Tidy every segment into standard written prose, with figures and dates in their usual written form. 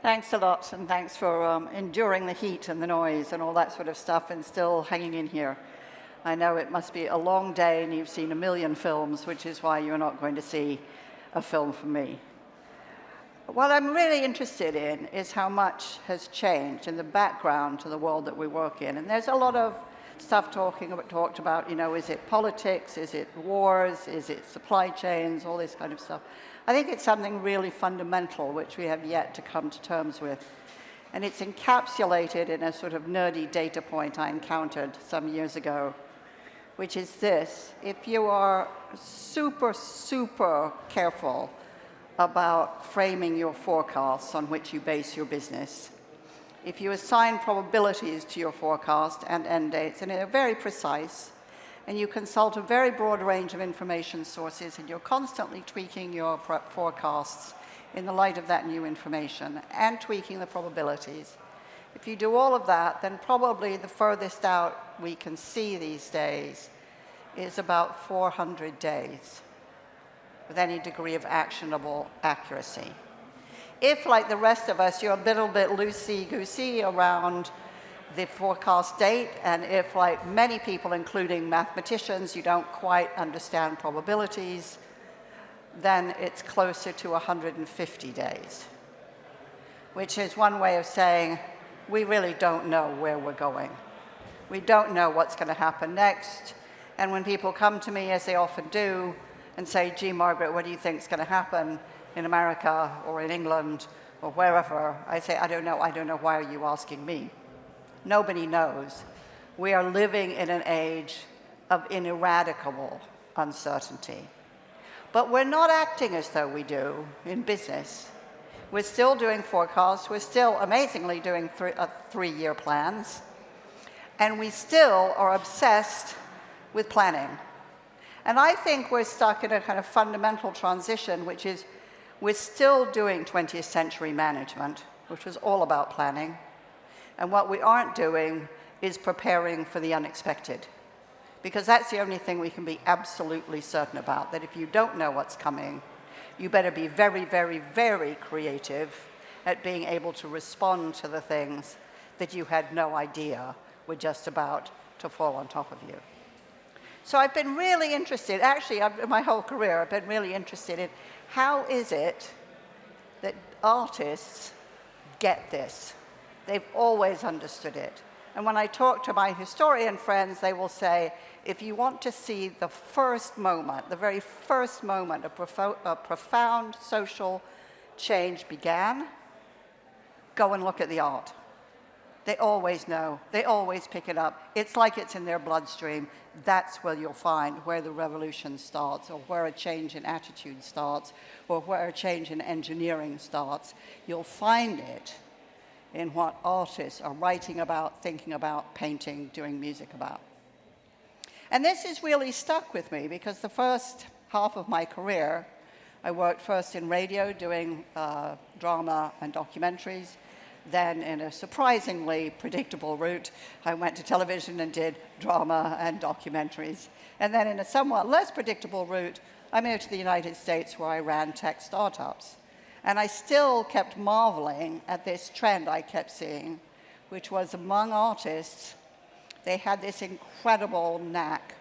Thanks a lot, and thanks for enduring the heat and the noise and all that sort of stuff and still hanging in here. I know it must be a long day and you've seen a million films, which is why you're not going to see a film from me. What I'm really interested in is how much has changed in the background to the world that we work in. And there's a lot of stuff talked about, is it politics, is it wars, is it supply chains, all this kind of stuff. I think it's something really fundamental which we have yet to come to terms with. And it's encapsulated in a sort of nerdy data point I encountered some years ago, which is this: if you are super, super careful about framing your forecasts on which you base your business, if you assign probabilities to your forecast and end dates, and they're very precise, and you consult a very broad range of information sources, and you're constantly tweaking your forecasts in the light of that new information and tweaking the probabilities. If you do all of that, then probably the furthest out we can see these days is about 400 days with any degree of actionable accuracy. If, like the rest of us, you're a little bit loosey-goosey around the forecast date, and if, like many people, including mathematicians, you don't quite understand probabilities, then it's closer to 150 days, which is one way of saying we really don't know where we're going. We don't know what's going to happen next. And when people come to me, as they often do, and say, gee, Margaret, what do you think is going to happen in America or in England or wherever, I say, I don't know. Why are you asking me? Nobody knows. We are living in an age of ineradicable uncertainty. But we're not acting as though we do in business. We're still doing forecasts. We're still amazingly doing three-year plans. And we still are obsessed with planning. And I think we're stuck in a kind of fundamental transition, which is we're still doing 20th century management, which was all about planning. And what we aren't doing is preparing for the unexpected. Because that's the only thing we can be absolutely certain about, that if you don't know what's coming, you better be very, very, very creative at being able to respond to the things that you had no idea were just about to fall on top of you. So I've been really interested, actually, my whole career, I've been really interested in how is it that artists get this? They've always understood it. And when I talk to my historian friends, they will say, if you want to see the first moment, the very first moment a profound social change began, go and look at the art. They always know. They always pick it up. It's like it's in their bloodstream. That's where you'll find where the revolution starts, or where a change in attitude starts, or where a change in engineering starts. You'll find it in what artists are writing about, thinking about, painting, doing music about. And this has really stuck with me because the first half of my career, I worked first in radio doing drama and documentaries. Then, in a surprisingly predictable route, I went to television and did drama and documentaries. And then, in a somewhat less predictable route, I moved to the United States, where I ran tech startups. And I still kept marveling at this trend I kept seeing, which was among artists, they had this incredible knack,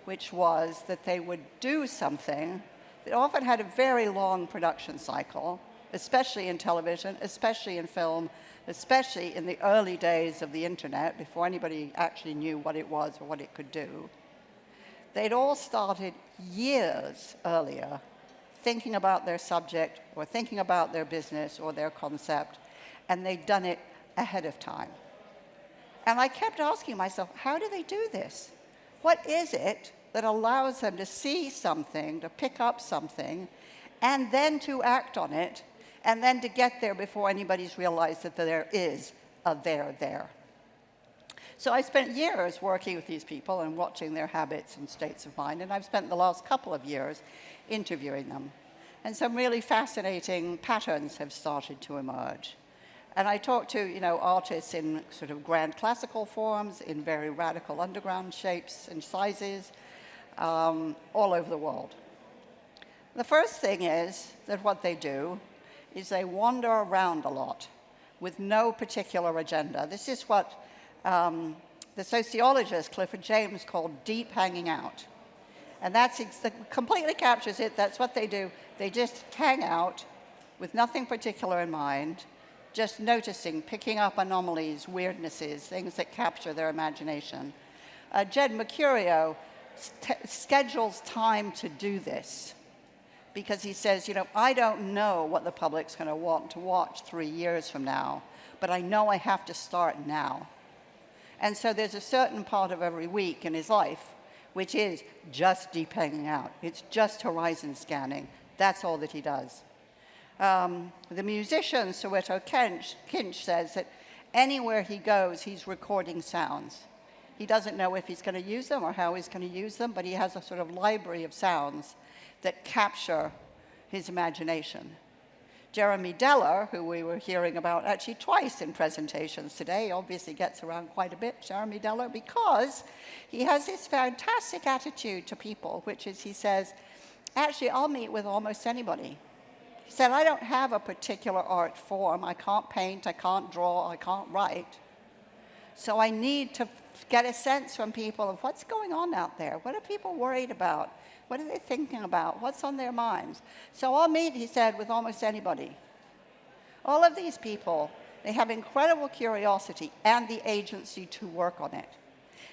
which was that they would do something that often had a very long production cycle, especially in television, especially in film, especially in the early days of the internet, before anybody actually knew what it was or what it could do. They'd all started years earlier thinking about their subject or thinking about their business or their concept, and they'd done it ahead of time. And I kept asking myself, how do they do this? What is it that allows them to see something, to pick up something, and then to act on it, and then to get there before anybody's realized that there is a there. So I spent years working with these people and watching their habits and states of mind, and I've spent the last couple of years interviewing them. And some really fascinating patterns have started to emerge. And I talked to, artists in sort of grand classical forms, in very radical underground shapes and sizes, all over the world. The first thing is that what they do is they wander around a lot with no particular agenda. This is what the sociologist Clifford James called deep hanging out. And that completely captures it. That's what they do. They just hang out with nothing particular in mind, just noticing, picking up anomalies, weirdnesses, things that capture their imagination. Jed Mercurio schedules time to do this because he says, I don't know what the public's going to want to watch 3 years from now, but I know I have to start now. And so there's a certain part of every week in his life which is just deep hanging out. It's just horizon scanning. That's all that he does. The musician, Soweto Kinch, says that anywhere he goes, he's recording sounds. He doesn't know if he's going to use them or how he's going to use them, but he has a sort of library of sounds that capture his imagination. Jeremy Deller, who we were hearing about actually twice in presentations today, obviously gets around quite a bit, Jeremy Deller, because he has this fantastic attitude to people, which is he says, actually, I'll meet with almost anybody. He said, I don't have a particular art form. I can't paint, I can't draw, I can't write. So I need to get a sense from people of what's going on out there. What are people worried about? What are they thinking about? What's on their minds? So I'll meet, he said, with almost anybody. All of these people, they have incredible curiosity and the agency to work on it,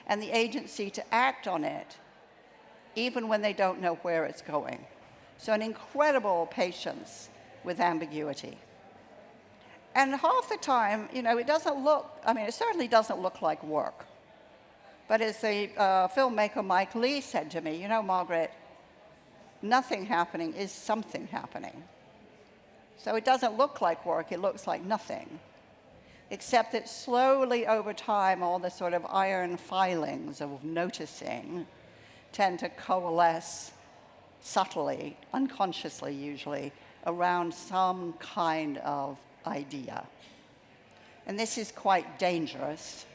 and the agency to act on it, even when they don't know where it's going. So an incredible patience with ambiguity. And half the time, it doesn't look, it certainly doesn't look like work. But as the filmmaker Mike Lee said to me, Margaret, nothing happening is something happening. So it doesn't look like work, it looks like nothing. Except that slowly over time, all the sort of iron filings of noticing tend to coalesce subtly, unconsciously usually, around some kind of idea. And this is quite dangerous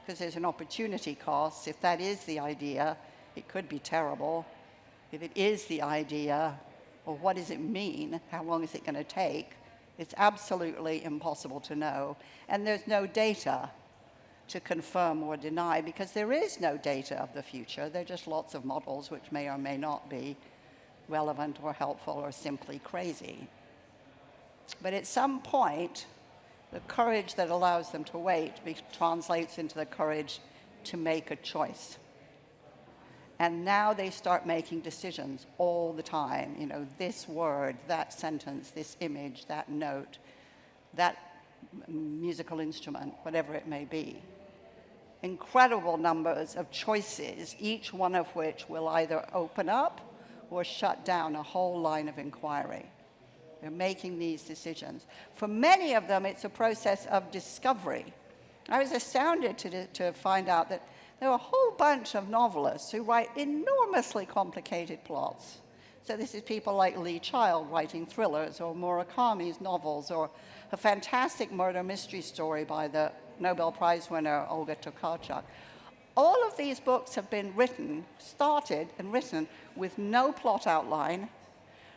because there's an opportunity cost. If that is the idea, it could be terrible. If it is the idea, well, what does it mean? How long is it going to take? It's absolutely impossible to know. And there's no data to confirm or deny because there is no data of the future. There are just lots of models which may or may not be relevant or helpful or simply crazy. But at some point, the courage that allows them to wait translates into the courage to make a choice. And now they start making decisions all the time. This word, that sentence, this image, that note, that musical instrument, whatever it may be. Incredible numbers of choices, each one of which will either open up or shut down a whole line of inquiry. They're making these decisions. For many of them, it's a process of discovery. I was astounded to find out that there are a whole bunch of novelists who write enormously complicated plots. So this is people like Lee Child writing thrillers, or Murakami's novels, or a fantastic murder mystery story by the Nobel Prize winner Olga Tokarczuk. All of these books have been started and written with no plot outline,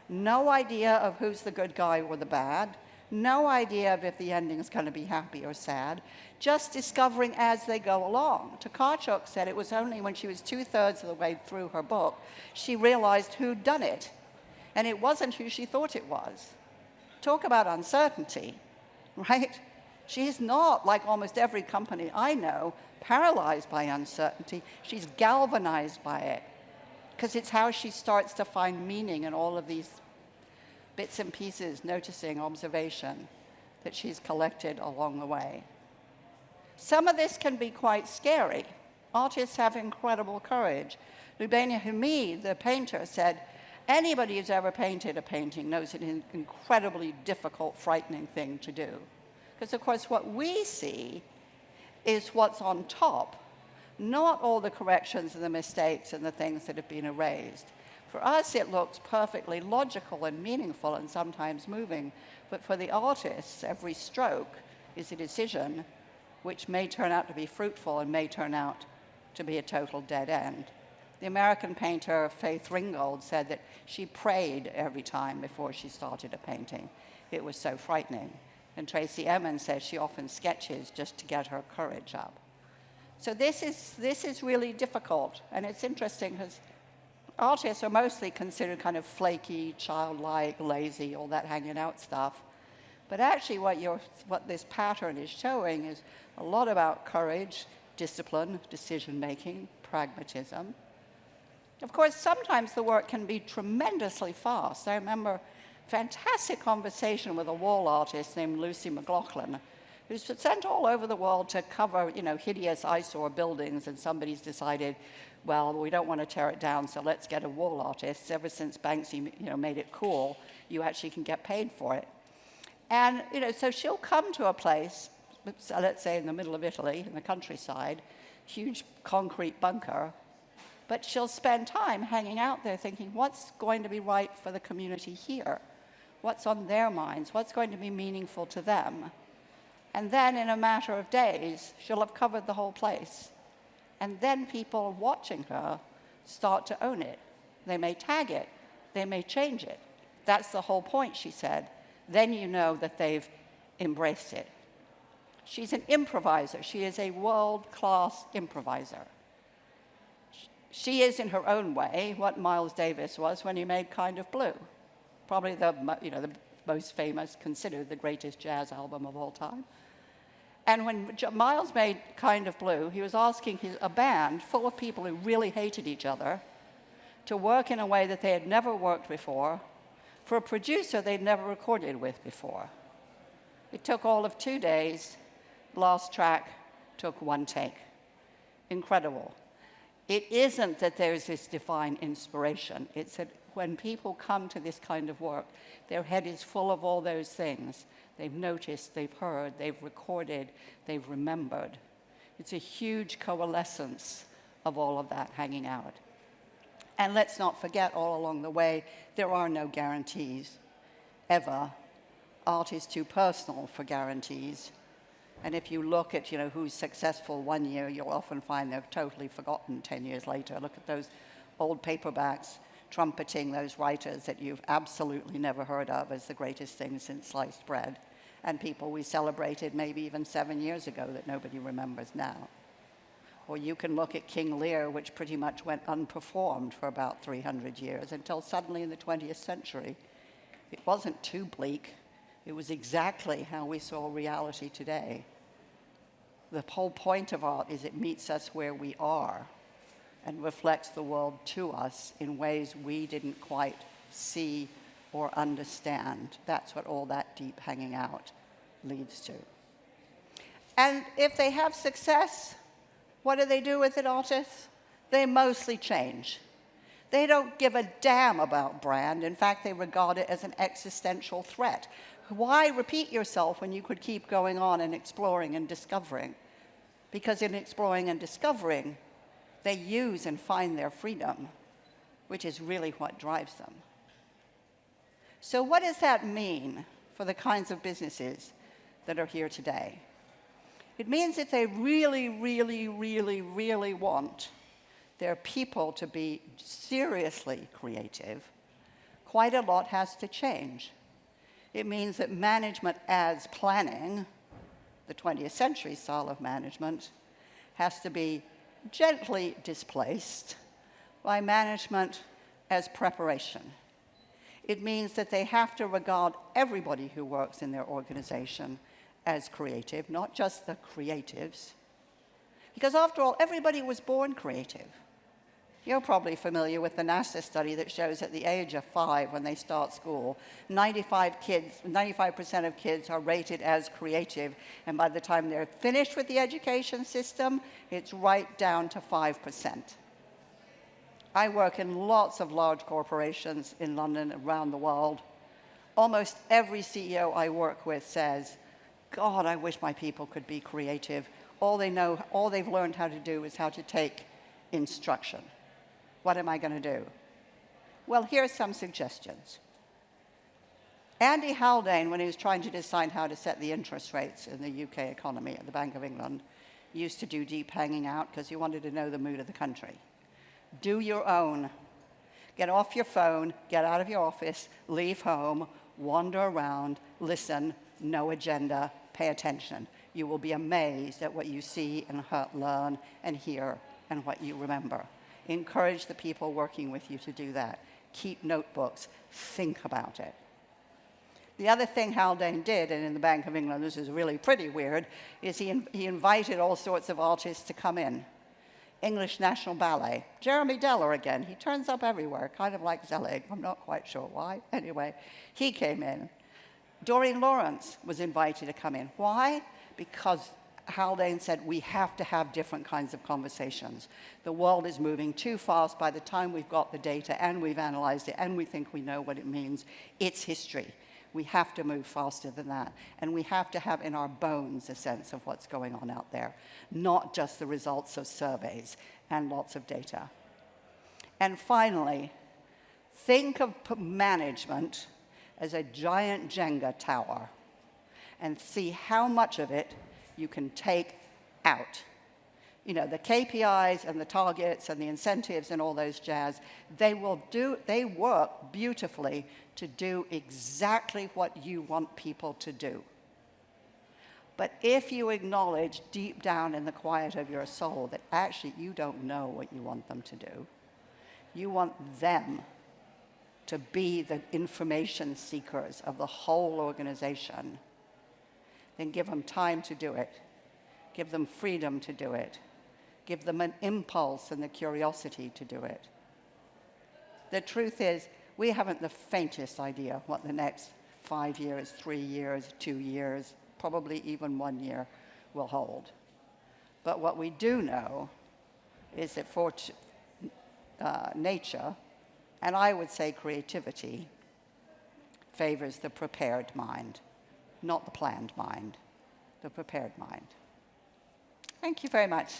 no idea of who's the good guy or the bad, no idea of if the ending is going to be happy or sad, just discovering as they go along. Tokarczuk said it was only when she was 2/3 of the way through her book she realized who'd done it, and it wasn't who she thought it was. Talk about uncertainty, right? She's not, like almost every company I know, paralyzed by uncertainty. She's galvanized by it, because it's how she starts to find meaning in all of these bits and pieces, noticing, observation, that she's collected along the way. Some of this can be quite scary. Artists have incredible courage. Lubena Hamid, the painter, said, anybody who's ever painted a painting knows it's an incredibly difficult, frightening thing to do. Because, of course, what we see is what's on top, not all the corrections and the mistakes and the things that have been erased. For us, it looks perfectly logical and meaningful and sometimes moving, but for the artists, every stroke is a decision which may turn out to be fruitful and may turn out to be a total dead end. The American painter Faith Ringgold said that she prayed every time before she started a painting. it was so frightening. And Tracy Emin says she often sketches just to get her courage up. So this is really difficult, and it's interesting because artists are mostly considered kind of flaky, childlike, lazy, all that hanging out stuff. But actually what this pattern is showing is a lot about courage, discipline, decision-making, pragmatism. Of course, sometimes the work can be tremendously fast. I remember a fantastic conversation with a wall artist named Lucy McLaughlin, who's sent all over the world to cover, hideous eyesore buildings, and somebody's decided, well, we don't want to tear it down, so let's get a wall artist. Ever since Banksy, made it cool, you actually can get paid for it. And, so she'll come to a place, let's say in the middle of Italy, in the countryside, huge concrete bunker, but she'll spend time hanging out there thinking, what's going to be right for the community here? What's on their minds? What's going to be meaningful to them? And then in a matter of days, she'll have covered the whole place. And then people watching her start to own it. They may tag it. They may change it. That's the whole point, she said. Then you know that they've embraced it. She's an improviser. She is a world-class improviser. She is, in her own way, what Miles Davis was when he made Kind of Blue. Probably the most famous, considered the greatest jazz album of all time. And when Miles made Kind of Blue, he was asking a band full of people who really hated each other to work in a way that they had never worked before for a producer they'd never recorded with before. It took all of 2 days. Last track took 1 take. Incredible. It isn't that there's this divine inspiration. It's that when people come to this kind of work, their head is full of all those things. They've noticed, they've heard, they've recorded, they've remembered. It's a huge coalescence of all of that hanging out. And let's not forget, all along the way, there are no guarantees, ever. Art is too personal for guarantees. And if you look at, who's successful one year, you'll often find they're totally forgotten 10 years later. Look at those old paperbacks trumpeting those writers that you've absolutely never heard of as the greatest thing since sliced bread, and people we celebrated maybe even 7 years ago that nobody remembers now. Or you can look at King Lear, which pretty much went unperformed for about 300 years until suddenly in the 20th century, it wasn't too bleak. It was exactly how we saw reality today. The whole point of art is it meets us where we are and reflects the world to us in ways we didn't quite see or understand. That's what all that deep hanging out leads to. And if they have success, what do they do with it, artists? They mostly change. They don't give a damn about brand. In fact, they regard it as an existential threat. Why repeat yourself when you could keep going on and exploring and discovering? Because in exploring and discovering, they use and find their freedom, which is really what drives them. So what does that mean for the kinds of businesses that are here today? It means if they really, really, really, really want their people to be seriously creative, quite a lot has to change. It means that management as planning, the 20th century style of management, has to be gently displaced by management as preparation. It means that they have to regard everybody who works in their organization as creative, not just the creatives. Because after all, everybody was born creative. You're probably familiar with the NASA study that shows at the age of 5, when they start school, 95% of kids are rated as creative, and by the time they're finished with the education system, it's right down to 5%. I work in lots of large corporations in London, around the world. Almost every CEO I work with says, God, I wish my people could be creative. All they've learned how to do is how to take instruction. What am I going to do? Well, here are some suggestions. Andy Haldane, when he was trying to decide how to set the interest rates in the UK economy at the Bank of England, used to do deep hanging out because he wanted to know the mood of the country. Do your own. Get off your phone, get out of your office, leave home, wander around, listen, no agenda, pay attention. You will be amazed at what you see and learn and hear and what you remember. Encourage the people working with you to do that. Keep notebooks. Think about it. The other thing Haldane did, and in the Bank of England this is really pretty weird, is he invited all sorts of artists to come in. English National Ballet. Jeremy Deller again. He turns up everywhere, kind of like Zelig. I'm not quite sure why. Anyway, he came in. Doreen Lawrence was invited to come in. Why? Because Haldane said we have to have different kinds of conversations. The world is moving too fast. By the time we've got the data and we've analyzed it and we think we know what it means, it's history. We have to move faster than that. And we have to have in our bones a sense of what's going on out there, not just the results of surveys and lots of data. And finally, think of management as a giant Jenga tower and see how much of it you can take out. You know, the KPIs and the targets and the incentives and all those jazz, they work beautifully to do exactly what you want people to do. But if you acknowledge deep down in the quiet of your soul that actually you don't know what you want them to do, you want them to be the information seekers of the whole organization, then give them time to do it. Give them freedom to do it. Give them an impulse and the curiosity to do it. The truth is, we haven't the faintest idea what the next 5 years, 3 years, 2 years, probably even 1 year will hold. But what we do know is that for nature, and I would say creativity, favors the prepared mind, not the planned mind, the prepared mind. Thank you very much.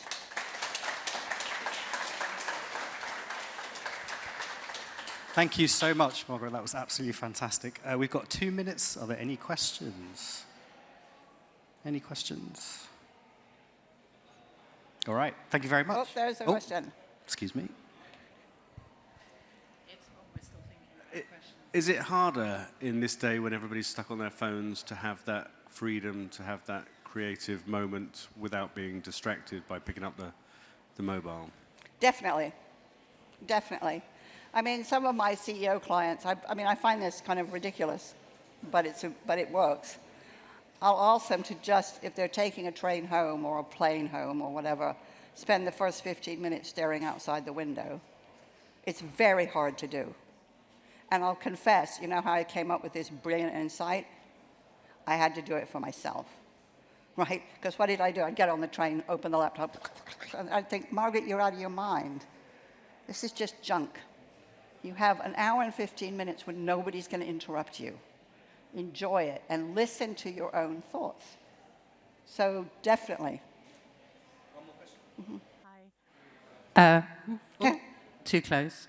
Thank you so much, Margaret. That was absolutely fantastic. We've got 2 minutes. Are there any questions? Any questions? All right. Thank you very much. Oh, there's a question. Excuse me. We're still thinking about the question. Is it harder in this day when everybody's stuck on their phones to have that freedom, to have that creative moment without being distracted by picking up the mobile? Definitely. Definitely. I mean, some of my CEO clients, I find this kind of ridiculous, but it works. I'll ask them to just, if they're taking a train home or a plane home or whatever, spend the first 15 minutes staring outside the window. It's very hard to do. And I'll confess, you know how I came up with this brilliant insight? I had to do it for myself, right? Because what did I do? I'd get on the train, open the laptop, and I'd think, Margaret, you're out of your mind. This is just junk. You have an hour and 15 minutes when nobody's going to interrupt you. Enjoy it and listen to your own thoughts. So definitely. One more question. Hi. Too close.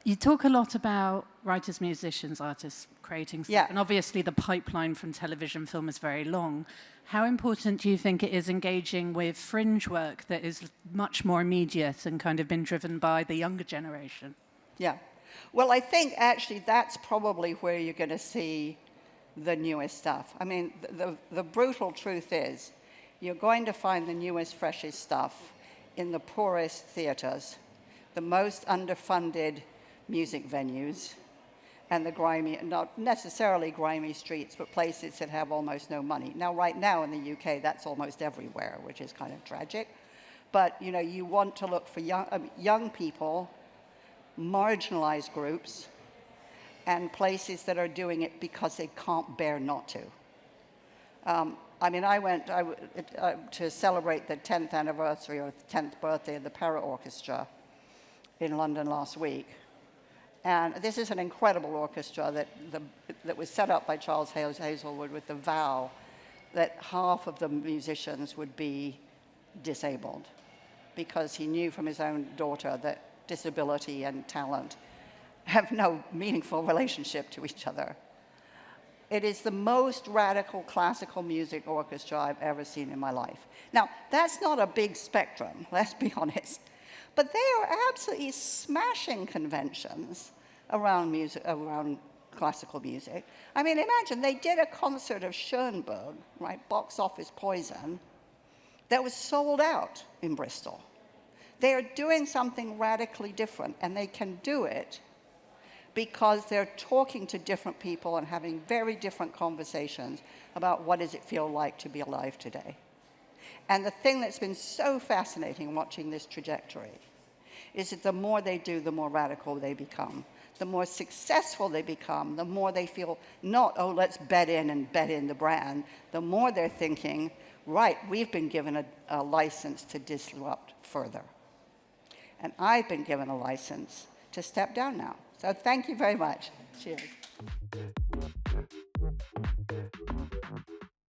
You talk a lot about writers, musicians, artists creating stuff, Yeah. and obviously the pipeline from television film is very long. How important do you think it is engaging with fringe work that is much more immediate and kind of been driven by the younger generation? Yeah. Well, I think actually that's probably where you're going to see the newest stuff. I mean, the brutal truth is you're going to find the newest, freshest stuff in the poorest theaters, the most underfunded music venues, and the grimy, not necessarily grimy streets, but places that have almost no money. Now, right now in the UK, that's almost everywhere, which is kind of tragic. But, you know, you want to look for young people, marginalized groups, and places that are doing it because they can't bear not to. I went to celebrate the 10th anniversary or 10th birthday of the Para Orchestra in London last week. And this is an incredible orchestra that was set up by Charles Hazelwood with the vow that half of the musicians would be disabled, because he knew from his own daughter that disability and talent have no meaningful relationship to each other. It is the most radical classical music orchestra I've ever seen in my life. Now, that's not a big spectrum, let's be honest. But they are absolutely smashing conventions around music, around classical music. I mean, imagine they did a concert of Schoenberg, right, box office Poison, that was sold out in Bristol. They are doing something radically different, and they can do it because they're talking to different people and having very different conversations about what does it feel like to be alive today. And the thing that's been so fascinating watching this trajectory is that the more they do, the more radical they become. The more successful they become, the more they feel not, oh, let's bet in the brand. The more they're thinking, right, we've been given a license to disrupt further. And I've been given a license to step down now. So thank you very much. Cheers.